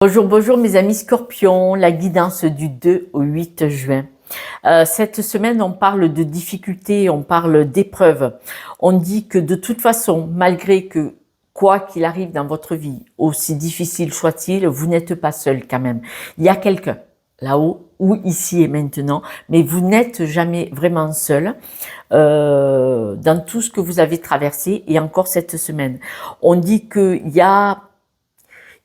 Bonjour, bonjour mes amis Scorpions, la guidance du 2 au 8 juin. Cette semaine, on parle de difficultés, on parle d'épreuves. On dit que de toute façon, malgré que quoi qu'il arrive dans votre vie, aussi difficile soit-il, vous n'êtes pas seul quand même. Il y a quelqu'un là-haut ou ici et maintenant, mais vous n'êtes jamais vraiment seul dans tout ce que vous avez traversé et encore cette semaine. On dit qu'il y a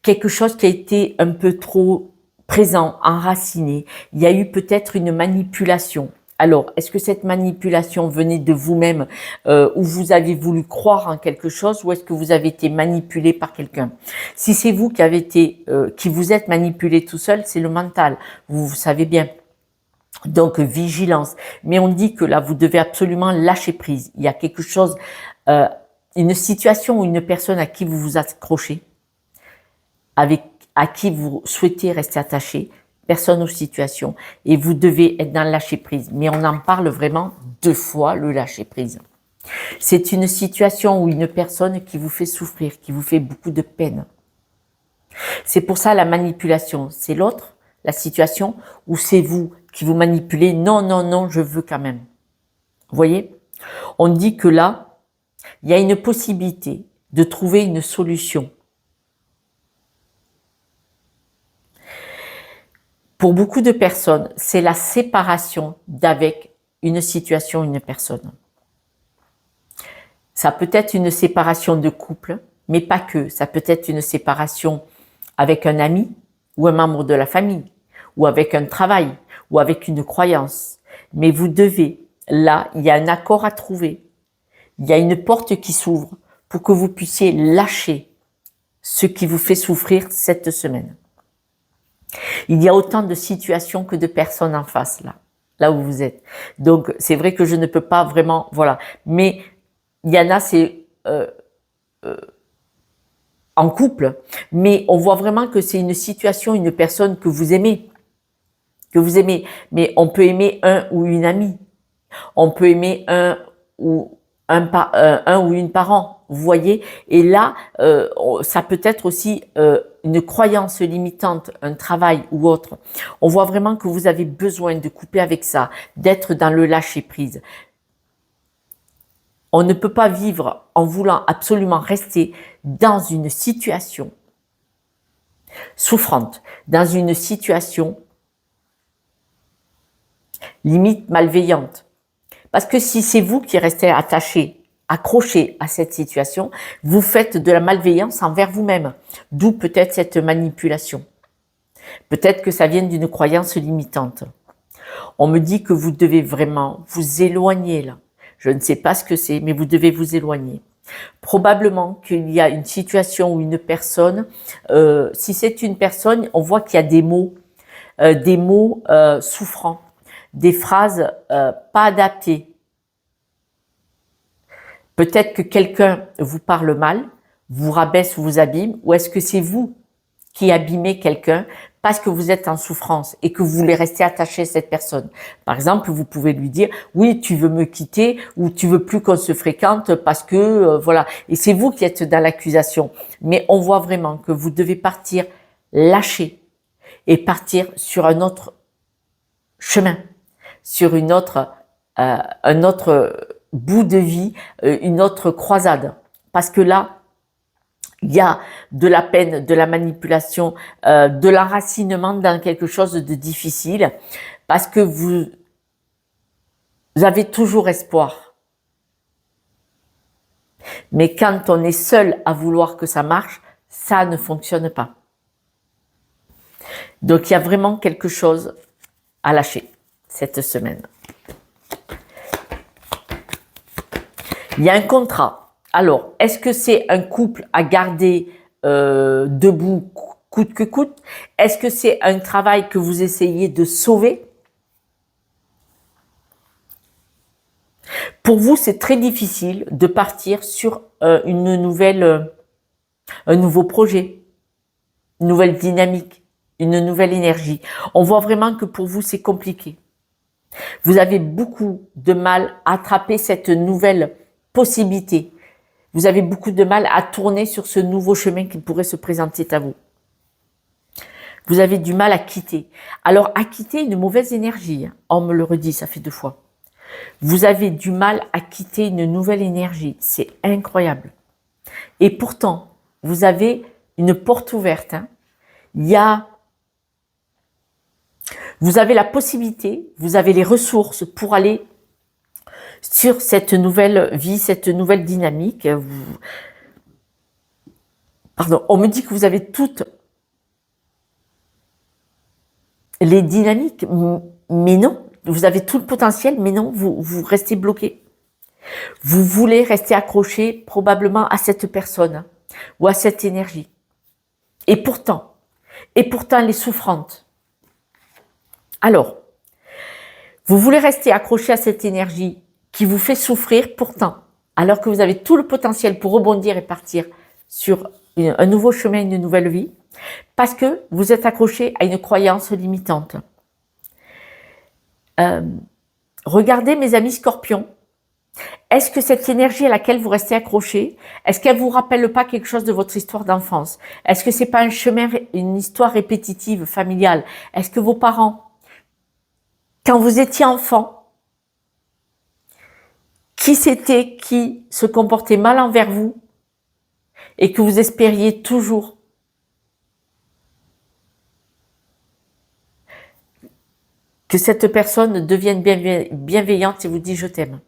quelque chose qui a été un peu trop présent, enraciné. Il y a eu peut-être une manipulation. Alors, est-ce que cette manipulation venait de vous-même, ou vous avez voulu croire en quelque chose, ou est-ce que vous avez été manipulé par quelqu'un? Si c'est vous qui avez été, qui vous êtes manipulé tout seul, c'est le mental. Vous savez bien. Donc vigilance. Mais on dit que là, vous devez absolument lâcher prise. Il y a quelque chose, une situation ou une personne à qui vous vous accrochez, à qui vous souhaitez rester attaché, personne ou situation, et vous devez être dans le lâcher prise. Mais on en parle vraiment 2 fois, le lâcher prise. C'est une situation ou une personne qui vous fait souffrir, qui vous fait beaucoup de peine. C'est pour ça la manipulation, c'est l'autre, la situation, ou c'est vous qui vous manipulez. Non, non, non, je veux quand même. Vous voyez? On dit que là, il y a une possibilité de trouver une solution. Pour beaucoup de personnes, c'est la séparation d'avec une situation, une personne. Ça peut être une séparation de couple, mais pas que. Ça peut être une séparation avec un ami ou un membre de la famille, ou avec un travail, ou avec une croyance. Mais vous devez, là, il y a un accord à trouver. Il y a une porte qui s'ouvre pour que vous puissiez lâcher ce qui vous fait souffrir cette semaine. Il y a autant de situations que de personnes en face, là où vous êtes. Donc, c'est vrai que je ne peux pas vraiment, voilà. Mais il y en a, c'est en couple, mais on voit vraiment que c'est une situation, une personne que vous aimez. Que vous aimez. Mais on peut aimer un ou une amie. On peut aimer un ou une parent, vous voyez. Et là, ça peut être aussi une croyance limitante, un travail ou autre. On voit vraiment que vous avez besoin de couper avec ça, d'être dans le lâcher prise. On ne peut pas vivre en voulant absolument rester dans une situation souffrante, dans une situation limite malveillante. Parce que si c'est vous qui restez attaché, accroché à cette situation, vous faites de la malveillance envers vous-même. D'où peut-être cette manipulation. Peut-être que ça vient d'une croyance limitante. On me dit que vous devez vraiment vous éloigner là. Je ne sais pas ce que c'est, mais vous devez vous éloigner. Probablement qu'il y a une situation ou une personne, si c'est une personne, on voit qu'il y a des mots souffrants, des phrases pas adaptées. Peut-être que quelqu'un vous parle mal, vous rabaisse ou vous abîme, ou est-ce que c'est vous qui abîmez quelqu'un parce que vous êtes en souffrance et que vous voulez rester attaché à cette personne. Par exemple, vous pouvez lui dire « Oui, tu veux me quitter ou tu veux plus qu'on se fréquente parce que… voilà ». Et c'est vous qui êtes dans l'accusation. Mais on voit vraiment que vous devez partir, lâcher et partir sur un autre chemin, sur un autre bout de vie, une autre croisade. Parce que là, il y a de la peine, de la manipulation, de l'enracinement dans quelque chose de difficile, parce que vous avez toujours espoir. Mais quand on est seul à vouloir que ça marche, ça ne fonctionne pas. Donc il y a vraiment quelque chose à lâcher cette semaine. Il y a un contrat. Alors, est-ce que c'est un couple à garder debout coûte que coûte? Est-ce que c'est un travail que vous essayez de sauver? Pour vous, c'est très difficile de partir sur un nouveau projet, une nouvelle dynamique, une nouvelle énergie. On voit vraiment que pour vous, c'est compliqué. Vous avez beaucoup de mal à attraper cette nouvelle possibilité. Vous avez beaucoup de mal à tourner sur ce nouveau chemin qui pourrait se présenter à vous. Vous avez du mal à quitter. Alors, à quitter une mauvaise énergie, hein. On me le redit, ça fait 2 fois. Vous avez du mal à quitter une nouvelle énergie. C'est incroyable. Et pourtant, vous avez une porte ouverte, hein. Vous avez la possibilité, vous avez les ressources pour aller sur cette nouvelle vie, cette nouvelle dynamique. Pardon, on me dit que vous avez toutes les dynamiques, mais non, vous avez tout le potentiel, mais non, vous restez bloqué. Vous voulez rester accroché probablement à cette personne ou à cette énergie. Et pourtant, elle est souffrante. Alors, vous voulez rester accroché à cette énergie qui vous fait souffrir pourtant, alors que vous avez tout le potentiel pour rebondir et partir sur un nouveau chemin, une nouvelle vie, parce que vous êtes accroché à une croyance limitante. Regardez mes amis scorpions, est-ce que cette énergie à laquelle vous restez accroché, est-ce qu'elle vous rappelle pas quelque chose de votre histoire d'enfance? Est-ce que c'est pas un chemin, une histoire répétitive, familiale? Est-ce que vos parents, quand vous étiez enfant, qui c'était qui se comportait mal envers vous et que vous espériez toujours que cette personne devienne bienveillante et vous dit je t'aime?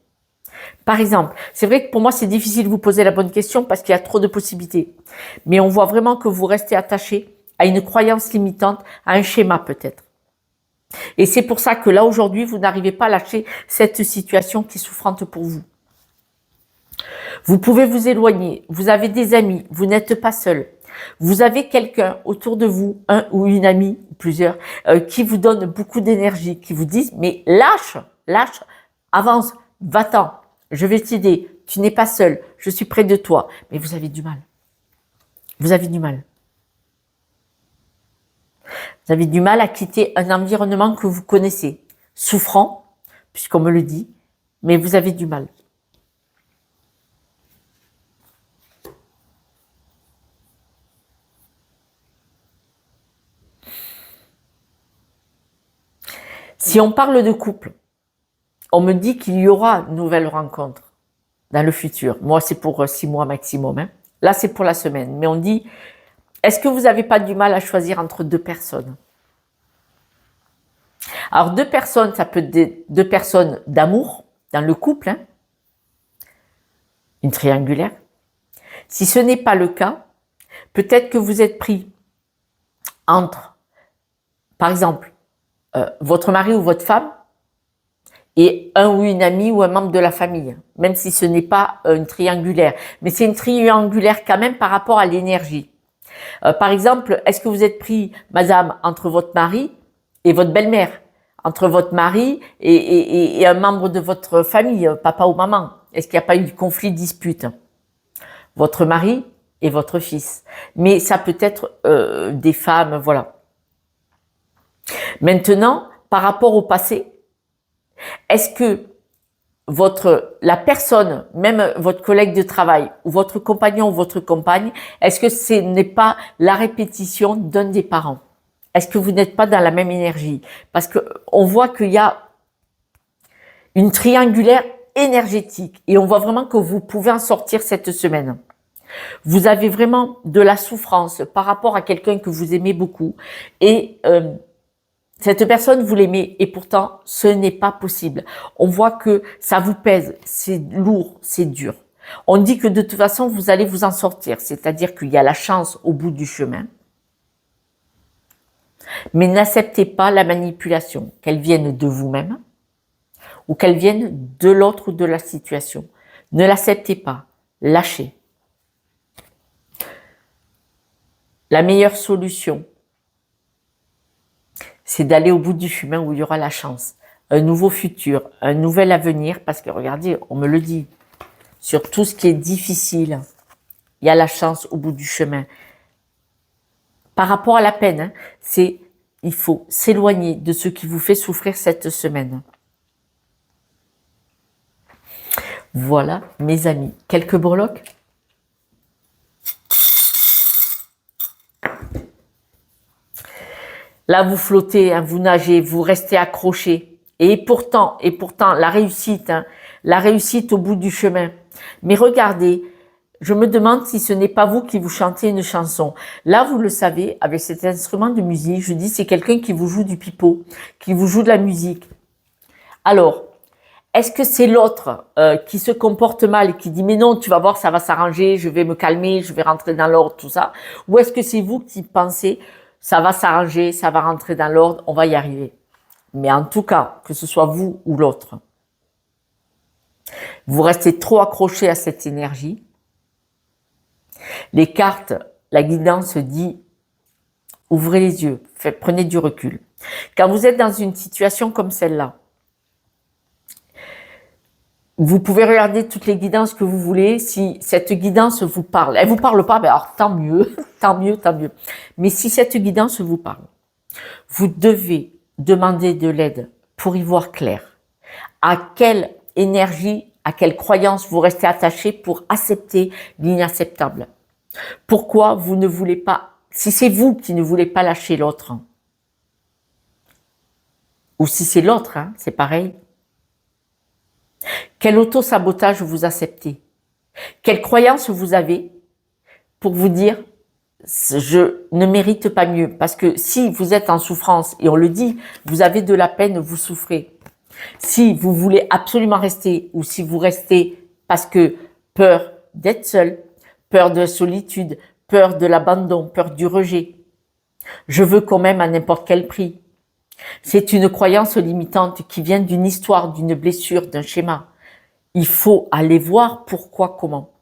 Par exemple, c'est vrai que pour moi c'est difficile de vous poser la bonne question parce qu'il y a trop de possibilités. Mais on voit vraiment que vous restez attaché à une croyance limitante, à un schéma peut-être. Et c'est pour ça que là aujourd'hui vous n'arrivez pas à lâcher cette situation qui est souffrante pour vous. Vous pouvez vous éloigner, vous avez des amis, vous n'êtes pas seul. Vous avez quelqu'un autour de vous, un ou une amie, plusieurs, qui vous donne beaucoup d'énergie, qui vous disent mais lâche, avance, va-t'en. Je vais t'aider, tu n'es pas seul, je suis près de toi. Mais vous avez du mal. Vous avez du mal. Vous avez du mal à quitter un environnement que vous connaissez, souffrant, puisqu'on me le dit, mais vous avez du mal. Si on parle de couple, on me dit qu'il y aura une nouvelle rencontre dans le futur. Moi, c'est pour 6 mois maximum, hein. Là, c'est pour la semaine. Mais on dit, est-ce que vous n'avez pas du mal à choisir entre 2 personnes? Alors, 2 personnes, ça peut être 2 personnes d'amour dans le couple, hein, une triangulaire. Si ce n'est pas le cas, peut-être que vous êtes pris entre, par exemple, votre mari ou votre femme et un ou une amie ou un membre de la famille, même si ce n'est pas une triangulaire. Mais c'est une triangulaire quand même par rapport à l'énergie. Par exemple, est-ce que vous êtes pris, madame, entre votre mari et votre belle-mère, entre votre mari et un membre de votre famille, papa ou maman? Est-ce qu'il n'y a pas eu de conflit, dispute? Votre mari et votre fils. Mais ça peut être des femmes, voilà. Maintenant, par rapport au passé, est-ce que la personne, même votre collègue de travail, ou votre compagnon ou votre compagne, est-ce que ce n'est pas la répétition d'un des parents? Est-ce que vous n'êtes pas dans la même énergie? Parce que on voit qu'il y a une triangulaire énergétique et on voit vraiment que vous pouvez en sortir cette semaine. Vous avez vraiment de la souffrance par rapport à quelqu'un que vous aimez beaucoup et cette personne, vous l'aimez et pourtant, ce n'est pas possible. On voit que ça vous pèse, c'est lourd, c'est dur. On dit que de toute façon, vous allez vous en sortir, c'est-à-dire qu'il y a la chance au bout du chemin. Mais n'acceptez pas la manipulation, qu'elle vienne de vous-même ou qu'elle vienne de l'autre ou de la situation. Ne l'acceptez pas, lâchez. La meilleure solution, c'est d'aller au bout du chemin où il y aura la chance, un nouveau futur, un nouvel avenir, parce que regardez, on me le dit, sur tout ce qui est difficile, il y a la chance au bout du chemin. Par rapport à la peine, hein, il faut s'éloigner de ce qui vous fait souffrir cette semaine. Voilà, mes amis, quelques breloques. Là, vous flottez, hein, vous nagez, vous restez accroché. Et pourtant, la réussite au bout du chemin. Mais regardez, je me demande si ce n'est pas vous qui vous chantez une chanson. Là, vous le savez, avec cet instrument de musique, je dis c'est quelqu'un qui vous joue du pipeau, qui vous joue de la musique. Alors, est-ce que c'est l'autre qui se comporte mal et qui dit mais non, tu vas voir, ça va s'arranger, je vais me calmer, je vais rentrer dans l'ordre, tout ça? Ou est-ce que c'est vous qui pensez ça va s'arranger, ça va rentrer dans l'ordre, on va y arriver? Mais en tout cas, que ce soit vous ou l'autre, vous restez trop accroché à cette énergie. Les cartes, la guidance dit ouvrez les yeux, prenez du recul. Quand vous êtes dans une situation comme celle-là, vous pouvez regarder toutes les guidances que vous voulez. Si cette guidance vous parle, elle vous parle pas, ben alors tant mieux, tant mieux, tant mieux. Mais si cette guidance vous parle, vous devez demander de l'aide pour y voir clair. À quelle énergie, à quelle croyance vous restez attaché pour accepter l'inacceptable? Pourquoi vous ne voulez pas, si c'est vous qui ne voulez pas lâcher l'autre, ou si c'est l'autre, hein, c'est pareil. Quel auto-sabotage vous acceptez? Quelle croyance vous avez pour vous dire je ne mérite pas mieux? Parce que si vous êtes en souffrance, et on le dit, vous avez de la peine, vous souffrez. Si vous voulez absolument rester, ou si vous restez parce que peur d'être seul, peur de la solitude, peur de l'abandon, peur du rejet, je veux quand même à n'importe quel prix. C'est une croyance limitante qui vient d'une histoire, d'une blessure, d'un schéma. Il faut aller voir pourquoi, comment.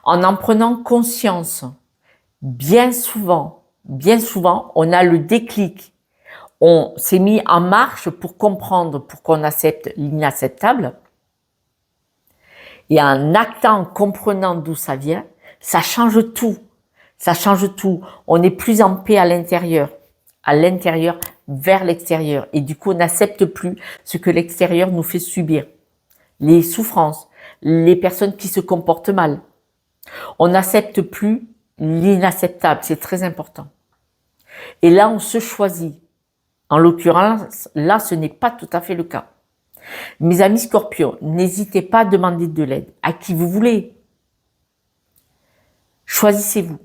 En prenant conscience, bien souvent, on a le déclic. On s'est mis en marche pour comprendre pourquoi on accepte l'inacceptable. Et en actant, en comprenant d'où ça vient, ça change tout. Ça change tout. On est plus en paix à l'intérieur vers l'extérieur. Et du coup, on n'accepte plus ce que l'extérieur nous fait subir. Les souffrances, les personnes qui se comportent mal. On n'accepte plus l'inacceptable. C'est très important. Et là, on se choisit. En l'occurrence, là, ce n'est pas tout à fait le cas. Mes amis Scorpions, n'hésitez pas à demander de l'aide à qui vous voulez. Choisissez-vous.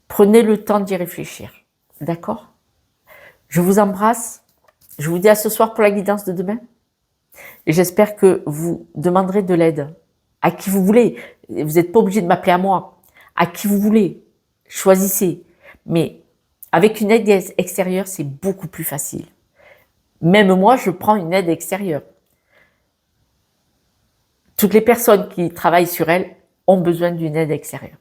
Prenez le temps d'y réfléchir. D'accord? Je vous embrasse. Je vous dis à ce soir pour la guidance de demain. Et j'espère que vous demanderez de l'aide à qui vous voulez. Vous n'êtes pas obligé de m'appeler à moi. À qui vous voulez. Choisissez. Mais avec une aide extérieure, c'est beaucoup plus facile. Même moi, je prends une aide extérieure. Toutes les personnes qui travaillent sur elles ont besoin d'une aide extérieure.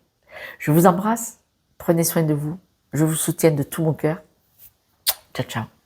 Je vous embrasse. Prenez soin de vous. Je vous soutiens de tout mon cœur. Ciao, ciao.